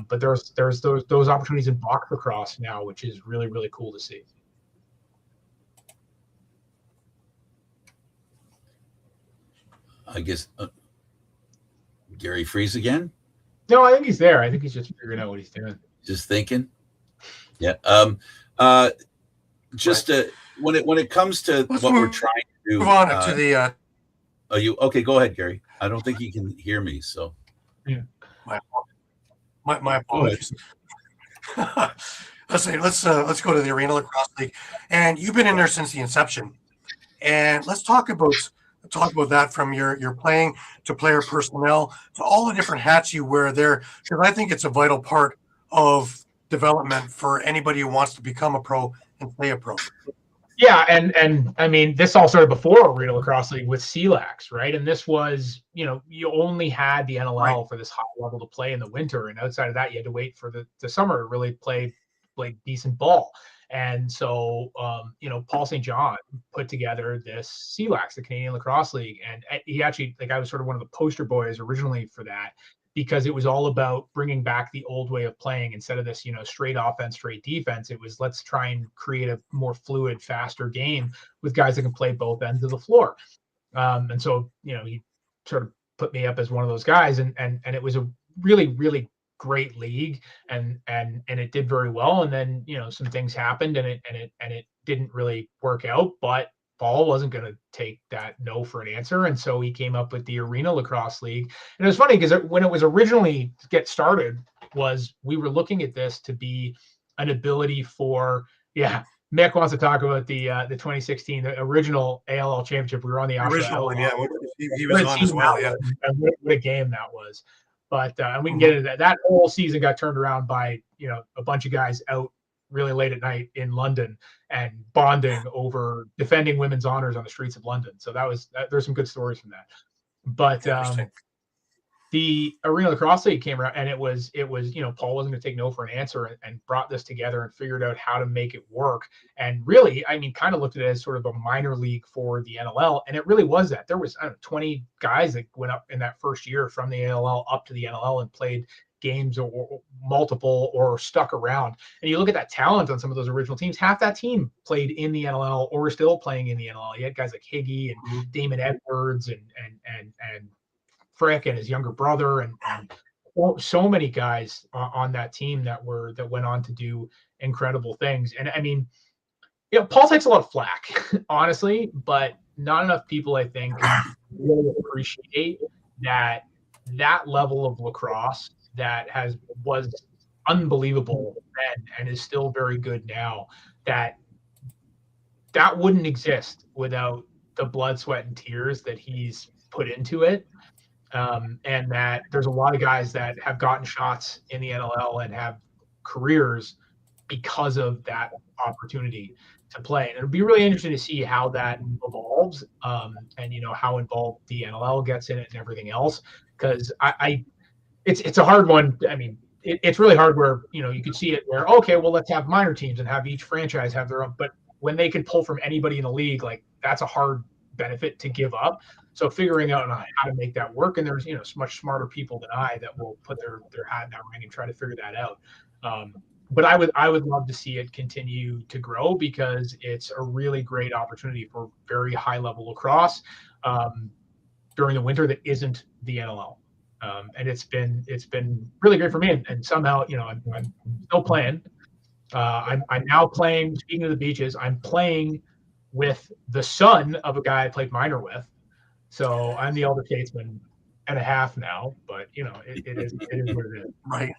S3: But there's those opportunities in box lacrosse now, which is really, really cool to see.
S2: I guess Gary Freeze again?
S3: No, I think he's there. I think he's just figuring out what he's doing.
S2: Just thinking. Yeah. Just when it comes to what we're trying to do.
S4: Move on to the.
S2: Are you okay? Go ahead, Gary. I don't think he can hear me. So.
S3: Yeah.
S4: My apologies. Let's go to the Arena Lacrosse League, and you've been in there since the inception, and let's talk about that from your playing to player personnel to all the different hats you wear there, because I think it's a vital part of development for anybody who wants to become a pro and play a pro.
S3: Yeah, and I mean, this all started before Arena Lacrosse League with CLAX, right? And this was, you only had the NLL for this high level to play in the winter, and outside of that, you had to wait for the summer to really play like decent ball. And so, Paul St. John put together this CLAX, the Canadian Lacrosse League, and he actually, I was sort of one of the poster boys originally for that, because it was all about bringing back the old way of playing. Instead of this, straight offense, straight defense, it was let's try and create a more fluid, faster game with guys that can play both ends of the floor. And so, he sort of put me up as one of those guys, and it was a really, really great league, and it did very well. And then, some things happened, and it didn't really work out, but Paul wasn't going to take that no for an answer. And so he came up with the Arena Lacrosse League. And it was funny because when it was originally get started, we were looking at this to be an ability for, Mick wants to talk about the 2016, the original ALL championship. We were on the
S4: original one, yeah. He was on as well, yeah.
S3: And what a game that was. But and we can get into that. That whole season got turned around by, a bunch of guys out really late at night in London and bonding over defending women's honors on the streets of London. So there's some good stories from that. But the Arena Lacrosse League came around, and it was Paul wasn't going to take no for an answer, and brought this together and figured out how to make it work. And really, kind of looked at it as sort of a minor league for the NLL, and it really was that. There was 20 guys that went up in that first year from the ALL up to the NLL and played games or multiple or stuck around. And you look at that talent on some of those original teams, half that team played in the NLL or still playing in the NLL. You had guys like Higgy and Damon Edwards and Frick and his younger brother, and so many guys on that team that went on to do incredible things. And Paul takes a lot of flack, honestly, but not enough people, I think, really appreciate that level of lacrosse that was unbelievable then and is still very good now, that wouldn't exist without the blood, sweat, and tears that he's put into it. And that there's a lot of guys that have gotten shots in the NLL and have careers because of that opportunity to play. And it'll be really interesting to see how that evolves, and how involved the NLL gets in it and everything else. Because it's a hard one. It's really hard where you could see it where, okay, well, let's have minor teams and have each franchise have their own. But when they can pull from anybody in the league, like that's a hard benefit to give up. So figuring out how to make that work, and there's much smarter people than I that will put their hat in that ring and try to figure that out. But I would love to see it continue to grow, because it's a really great opportunity for very high level lacrosse during the winter that isn't the NLL. And it's been really great for me. And somehow I'm still playing. I'm now playing. Speaking of the beaches, I'm playing with the son of a guy I played minor with. So I'm the elder statesman and a half now, but it is what it is.
S4: Right.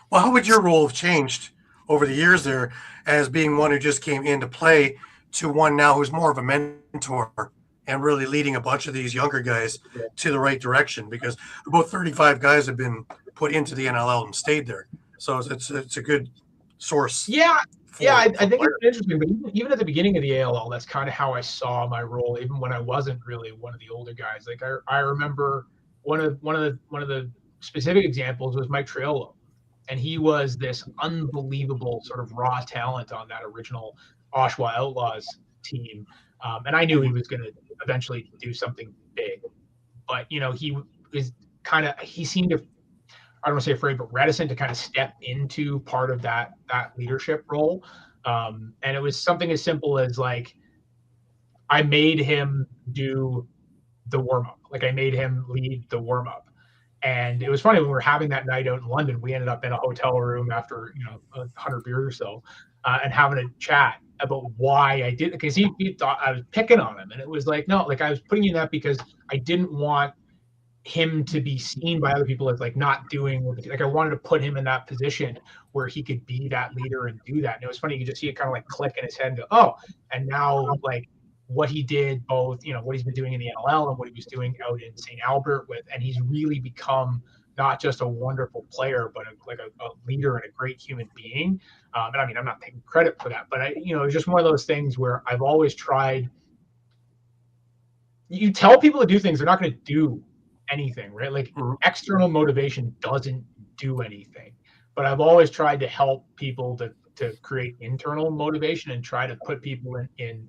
S4: Well, how would your role have changed over the years there, as being one who just came into play to one now who's more of a mentor and really leading a bunch of these younger guys to the right direction? Because about 35 guys have been put into the NLL and stayed there, so it's a good source.
S3: Yeah, I think
S4: players.
S3: it's interesting. But even at the beginning of the ALL, that's kind of how I saw my role, even when I wasn't really one of the older guys. Like I remember one of the specific examples was Mike Triolo. And he was this unbelievable sort of raw talent on that original Oshawa Outlaws team. And I knew he was going to eventually do something big. But, he seemed to, I don't want to say afraid, but reticent to kind of step into part of that leadership role. And it was something as simple as like, I made him do the warm-up. Like I made him lead the warm-up. And it was funny when we were having that night out in London, we ended up in a hotel room after, 100 beers or so, and having a chat about why I did, because he thought I was picking on him. And it was like, no, like I was putting in that because I didn't want him to be seen by other people as like not doing, like I wanted to put him in that position where he could be that leader and do that. And it was funny, you could just see it kind of like click in his head and go, oh, and now like what he did, both, what he's been doing in the NLL and what he was doing out in St. Albert and he's really become not just a wonderful player, but a leader and a great human being. And I mean, I'm not taking credit for that, but it's just one of those things where I've always tried. You tell people to do things, they're not going to do anything, right? Like external motivation doesn't do anything, but I've always tried to help people to create internal motivation and try to put people in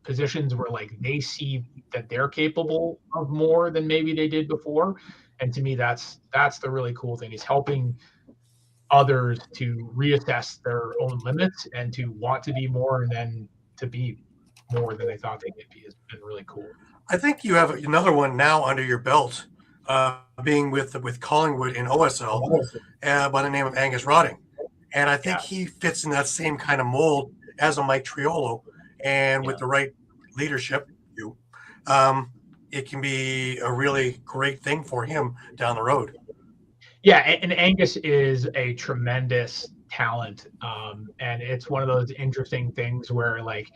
S3: positions where like they see that they're capable of more than maybe they did before. And to me, that's the really cool thing, is helping others to reassess their own limits and to want to be more and then to be more than they thought they could be has been really cool.
S4: I think you have another one now under your belt, being with Collingwood in OSL by the name of Angus Rotting. And I think he fits in that same kind of mold as a Mike Triolo. And with the right leadership, it can be a really great thing for him down the road.
S3: Yeah, and Angus is a tremendous talent. And it's one of those interesting things where like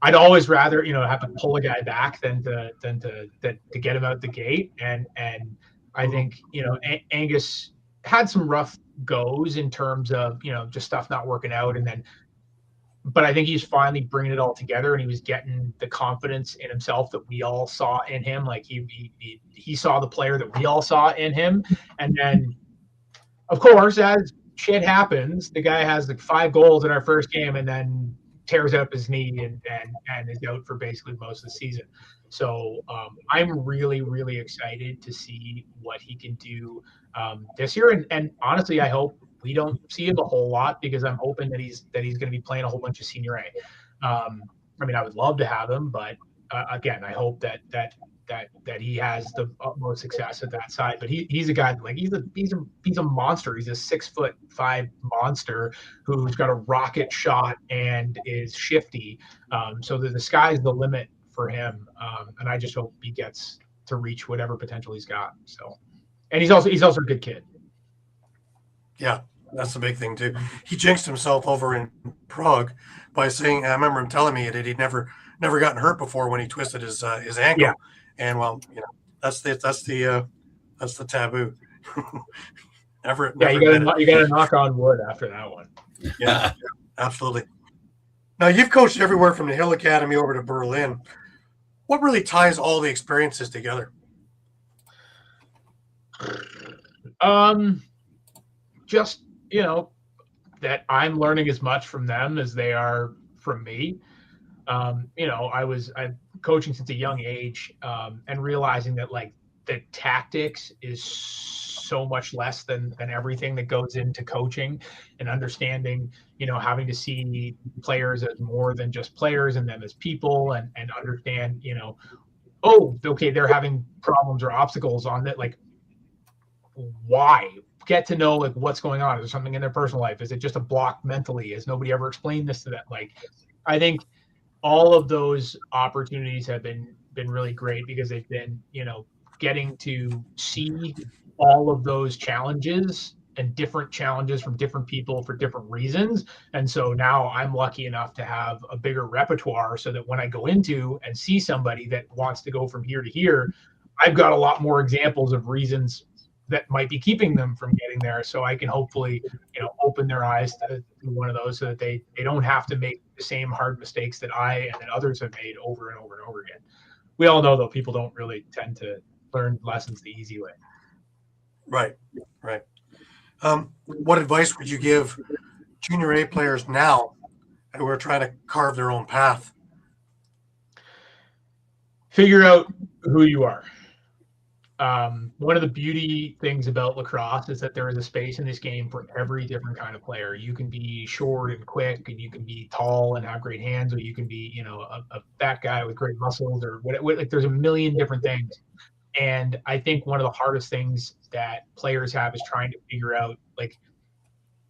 S3: I'd always rather, have to pull a guy back than to get him out the gate. And I think, Angus had some rough goes in terms of, just stuff not working out. But I think he's finally bringing it all together and he was getting the confidence in himself that we all saw in him. Like he saw the player that we all saw in him. And then, of course, as shit happens, the guy has like 5 goals in our first game and then tears up his knee and is out for basically most of the season. So I'm really, really excited to see what he can do this year. And honestly, I hope we don't see him a whole lot because I'm hoping that he's going to be playing a whole bunch of senior A. I mean, I would love to have him, but again, I hope that he has the utmost success at that side. But he's a guy like he's a monster. He's a 6'5" monster who's got a rocket shot and is shifty. So the sky's the limit for him. And I just hope he gets to reach whatever potential he's got. So, and he's also a good kid.
S4: Yeah, that's the big thing too. He jinxed himself over in Prague by saying, I remember him telling me that he'd never gotten hurt before when he twisted his ankle. Yeah. And well, that's the taboo. never
S3: you gotta knock on wood after that one.
S4: Yeah, absolutely. Now you've coached everywhere from the Hill Academy over to Berlin. What really ties all the experiences together?
S3: Just, that I'm learning as much from them as they are from me. I'm coaching since a young age, and realizing that like the tactics is so much less than everything that goes into coaching, and understanding, having to see players as more than just players and them as people, and understand, oh, okay, they're having problems or obstacles on that. Like, why? Get to know like what's going on. Is there something in their personal life? Is it just a block mentally? Has nobody ever explained this to them? Like, I think all of those opportunities have been been really great because they've been, getting to see all of those challenges and different challenges from different people for different reasons. And so now I'm lucky enough to have a bigger repertoire so that when I go into and see somebody that wants to go from here to here, I've got a lot more examples of reasons that might be keeping them from getting there. So I can hopefully, open their eyes to one of those so that they don't have to make the same hard mistakes that I and that others have made over and over and over again. We all know, though, people don't really tend to learn lessons the easy way.
S4: Right. What advice would you give junior A players now who are trying to carve their own path?
S3: Figure out who you are. One of the beauty things about lacrosse is that there is a space in this game for every different kind of player. You can be short and quick, and you can be tall and have great hands, or you can be, a fat guy with great muscles, or whatever. Like, there's a million different things. And I think one of the hardest things that players have is trying to figure out, like,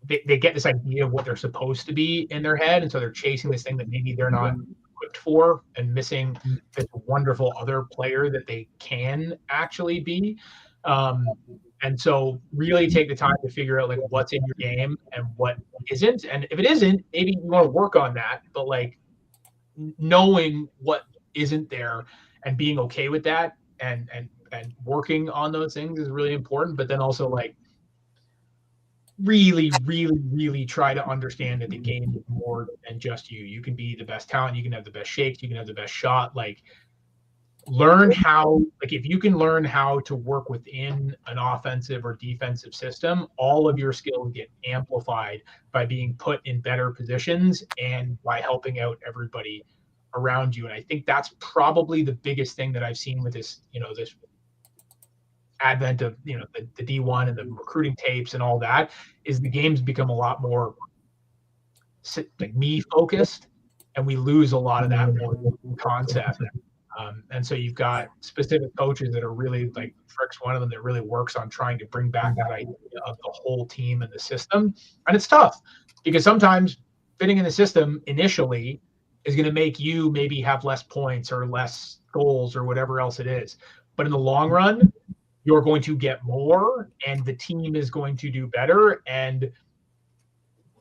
S3: they get this idea of what they're supposed to be in their head, and so they're chasing this thing that maybe they're not equipped for, and missing this wonderful other player that they can actually be. And so really take the time to figure out, like, what's in your game and what isn't. And if it isn't, maybe you want to work on that, but, like, knowing what isn't there and being okay with that and working on those things is really important. But then also, like, really, really, really try to understand that the game is more than just you. You can be the best talent, you can have the best shakes, you can have the best shot. Like, learn how, like, if you can learn how to work within an offensive or defensive system, all of your skills get amplified by being put in better positions and by helping out everybody around you. And I think that's probably the biggest thing that I've seen with this, this advent of, the D1 and the recruiting tapes and all that, is the game's become a lot more like me focused, and we lose a lot of that more concept. And so you've got specific coaches that are really, like Frick's one of them, that really works on trying to bring back that idea of the whole team and the system. And it's tough because sometimes fitting in the system initially is going to make you maybe have less points or less goals or whatever else it is. But in the long run, you're going to get more, and the team is going to do better. And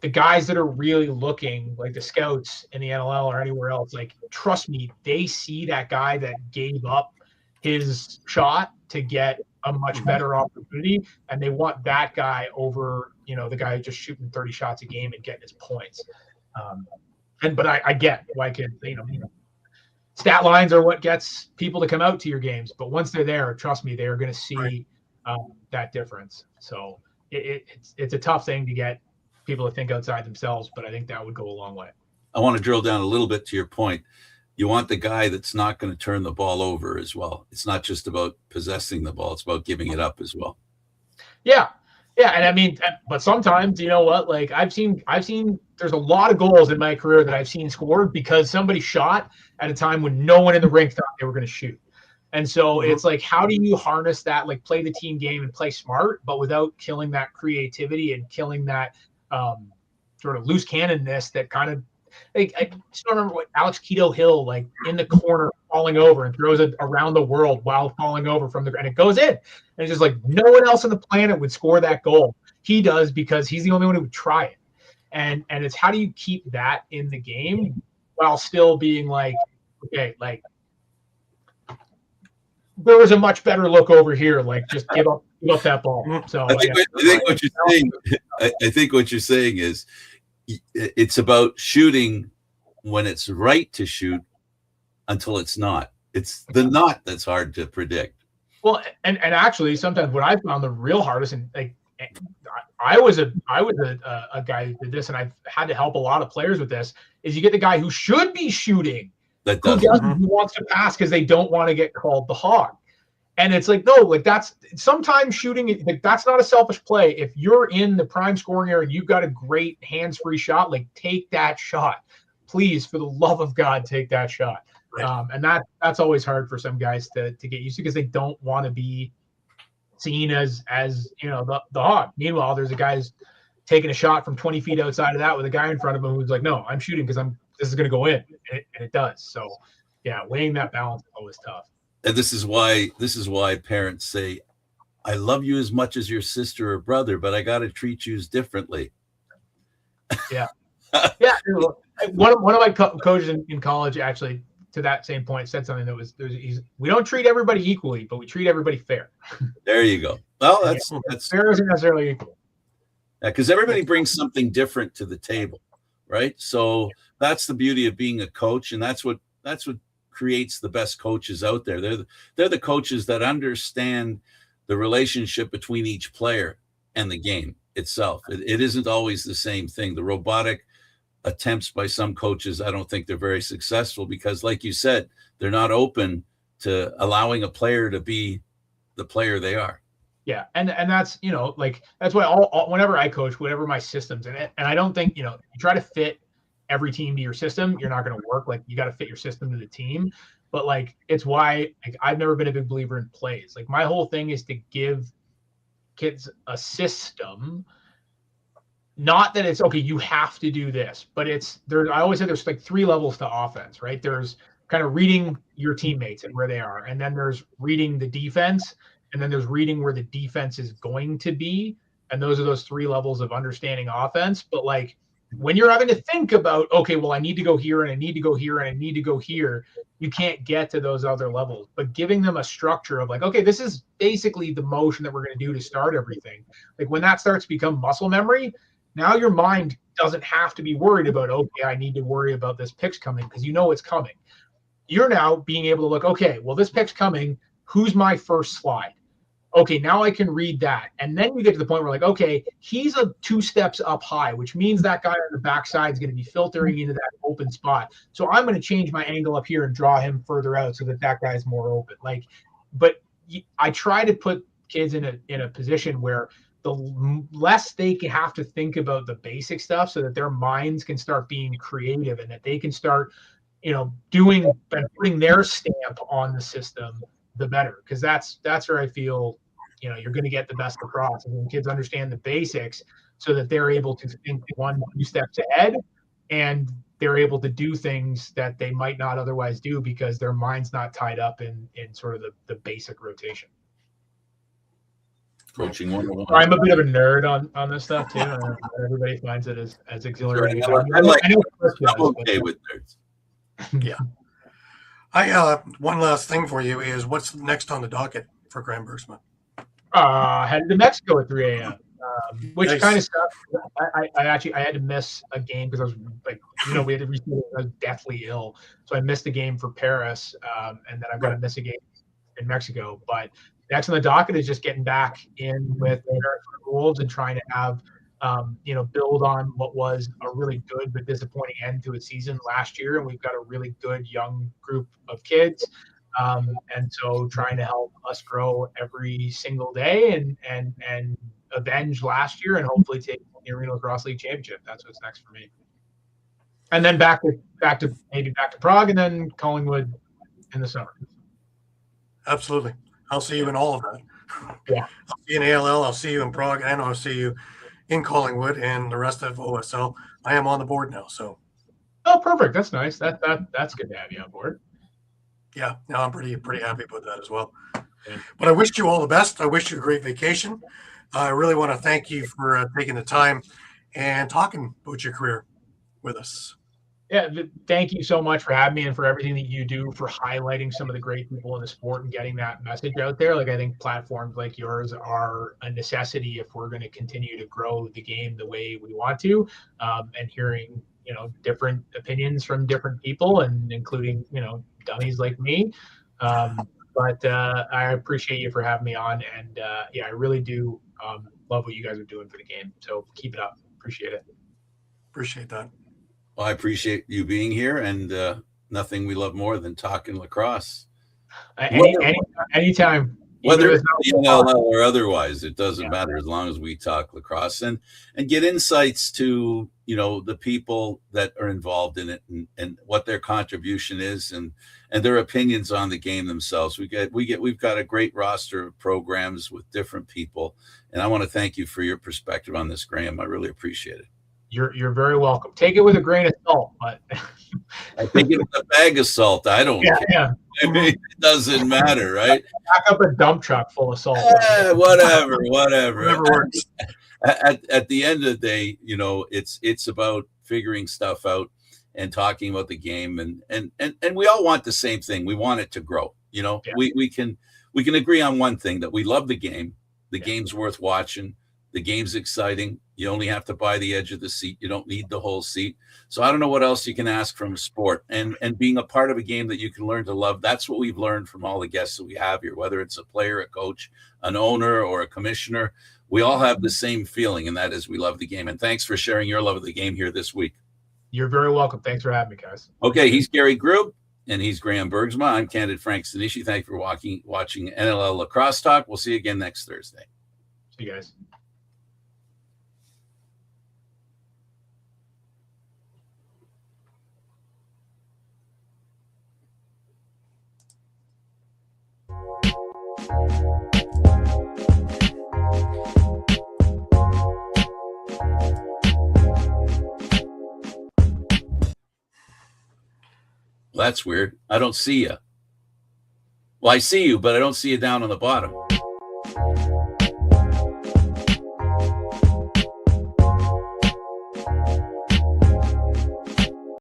S3: the guys that are really looking, like the scouts in the NLL or anywhere else, like, trust me, they see that guy that gave up his shot to get a much better opportunity, and they want that guy over, the guy just shooting 30 shots a game and getting his points. But I get, like, stat lines are what gets people to come out to your games, but once they're there, trust me, they are going to see that difference. So it's a tough thing to get people to think outside themselves, but I think that would go a long way.
S2: I want to drill down a little bit to your point. You want the guy that's not going to turn the ball over as well. It's not just about possessing the ball; it's about giving it up as well.
S3: Yeah. And I mean, but sometimes, you know what? Like, I've seen. There's a lot of goals in my career that I've seen scored because somebody shot at a time when no one in the rink thought they were going to shoot. And so it's like, how do you harness that? Like, play the team game and play smart, but without killing that creativity and killing that sort of loose cannonness that kind of, like, I just don't remember what Alex Keto Hill, like, in the corner falling over and throws it around the world while falling over from and it goes in. And it's just like, no one else on the planet would score that goal. He does because he's the only one who would try it. And it's, how do you keep that in the game while still being like, okay, like, there was a much better look over here. Like, just give up that ball. So
S2: I think what you're saying is it's about shooting when it's right to shoot until it's not. It's the not that's hard to predict.
S3: Well, and actually, sometimes what I found the real hardest, and like, I was a guy who did this, and I've had to help a lot of players with this, is you get the guy who should be shooting, who wants to pass because they don't want to get called the hog. And it's like, no, like, that's sometimes shooting, like, that's not a selfish play. If you're in the prime scoring area and you've got a great hands-free shot, like, take that shot. Please, for the love of God, take that shot. Right. And that's always hard for some guys to get used to because they don't want to be seen as the hog. Meanwhile, there's a guy who's taking a shot from 20 feet outside of that with a guy in front of him who's like, no, I'm shooting because this is going to go in, and it does. So Yeah, weighing that balance is always tough.
S2: And this is why parents say, I love you as much as your sister or brother, but I got to treat you differently.
S3: Yeah. Yeah. One of my coaches in college, actually, to that same point, said something that was, we don't treat everybody equally, but we treat everybody fair.
S2: There you go. Well, that's
S3: fair isn't necessarily equal.
S2: Because everybody brings something different to the table, right? So that's the beauty of being a coach, and that's what creates the best coaches out there. They're the coaches that understand the relationship between each player and the game itself. It isn't always the same thing. The robotic attempts by some coaches, I don't think they're very successful because, like you said, they're not open to allowing a player to be the player they are.
S3: Yeah, and that's, you know, like that's why whenever I coach, whatever my systems, and I don't think, you know, you try to fit every team to your system, you're not going to work. Like you got to fit your system to the team. But like it's why, like, I've never been a big believer in plays. Like my whole thing is to give kids a system. Not that it's okay, you have to do this, but it's there. I always say there's like 3 levels to offense, right? There's kind of reading your teammates and where they are, and then there's reading the defense, and then there's reading where the defense is going to be, and those are those 3 levels of understanding offense. But like when you're having to think about, okay, well, I need to go here and I need to go here and I need to go here, you can't get to those other levels. But giving them a structure of like, okay, this is basically the motion that we're going to do to start everything. Like when that starts to become muscle memory, now your mind doesn't have to be worried about, okay, I need to worry about this pick's coming because you know it's coming. You're now being able to look, okay, well, this pick's coming. Who's my first slide? Okay, now I can read that. And then you get to the point where like, okay, he's 2 steps up high, which means that guy on the backside is going to be filtering into that open spot. So I'm going to change my angle up here and draw him further out so that guy's more open. Like, but I try to put kids in a position where the less they can have to think about the basic stuff so that their minds can start being creative and that they can start, you know, doing and putting their stamp on the system, the better. Because that's where I feel, you know, you're going to get the best across. And when kids understand the basics so that they're able to think 1-2 steps ahead and they're able to do things that they might not otherwise do because their mind's not tied up in sort of the basic rotation.
S2: Coaching 101.
S3: I'm a bit of a nerd on this stuff too. Everybody finds it as exhilarating.
S2: I'm okay with nerds.
S4: Yeah. I one last thing for you is what's next on the docket for Graham Bergsma?
S3: Headed to Mexico at 3 a.m. Which
S4: Nice.
S3: kind of sucks. I had to miss a game because I was like, you know, I was deathly ill, so I missed the game for Paris, and then I've got to miss a game in Mexico. But next on the docket is just getting back in with the Wolves and trying to have, you know, build on what was a really good but disappointing end to a season last year. And we've got a really good young group of kids. And so trying to help us grow every single day and avenge last year and hopefully take the Arena Lacrosse League Championship. That's what's next for me. And then back to Prague and then Collingwood in the summer.
S4: Absolutely. I'll see you in all of that.
S3: Yeah.
S4: I'll see you in ALL. I'll see you in Prague, and I'll see you in Collingwood and the rest of OSL. I am on the board now, so.
S3: Oh, perfect. That's nice. That's good to have you on board.
S4: Yeah, no, I'm pretty happy about that as well.
S3: Yeah.
S4: But I wish you all the best. I wish you a great vacation. I really want to thank you for taking the time and talking about your career with us.
S3: Yeah, thank you so much for having me and for everything that you do for highlighting some of the great people in the sport and getting that message out there. Like I think platforms like yours are a necessity if we're going to continue to grow the game the way we want to, and hearing, you know, different opinions from different people and including, you know, dummies like me. But I appreciate you for having me on. And yeah, I really do love what you guys are doing for the game. So keep it up. Appreciate it.
S4: Appreciate that.
S2: Well, I appreciate you being here, and nothing we love more than talking lacrosse.
S3: Anytime.
S2: Whether it's the NLL or otherwise, it doesn't matter as long as we talk lacrosse and get insights to, you know, the people that are involved in it and what their contribution is and their opinions on the game themselves. We've got a great roster of programs with different people, and I want to thank you for your perspective on this, Graham. I really appreciate it.
S3: You're very welcome. Take it with a grain of salt, but
S2: I think it's a bag of salt. I don't
S3: Yeah,
S2: care.
S3: yeah.
S2: I mean, it doesn't matter, right?
S3: Back up a dump truck full of salt.
S2: Whatever.
S4: Whatever works.
S2: At the end of the day, it's about figuring stuff out and talking about the game, and we all want the same thing. We want it to grow.
S3: Yeah.
S2: We can agree on one thing, that we love the game. The game's worth watching. The game's exciting. You only have to buy the edge of the seat. You don't need the whole seat. So I don't know what else you can ask from sport, and being a part of a game that you can learn to love. That's what we've learned from all the guests that we have here, whether it's a player, a coach, an owner, or a commissioner. We all have the same feeling, and that is we love the game. And thanks for sharing your love of the game here this week.
S3: You're very welcome. Thanks for having me, guys.
S2: Okay, he's Gary Groob, and he's Graham Bergsma. I'm Candid Frank Stanisci. Thank you for watching NLL Lacrosse Talk. We'll see you again next Thursday.
S3: See you guys.
S2: Well, that's weird. I don't see you. Well, I see you, but I don't see you down on the bottom.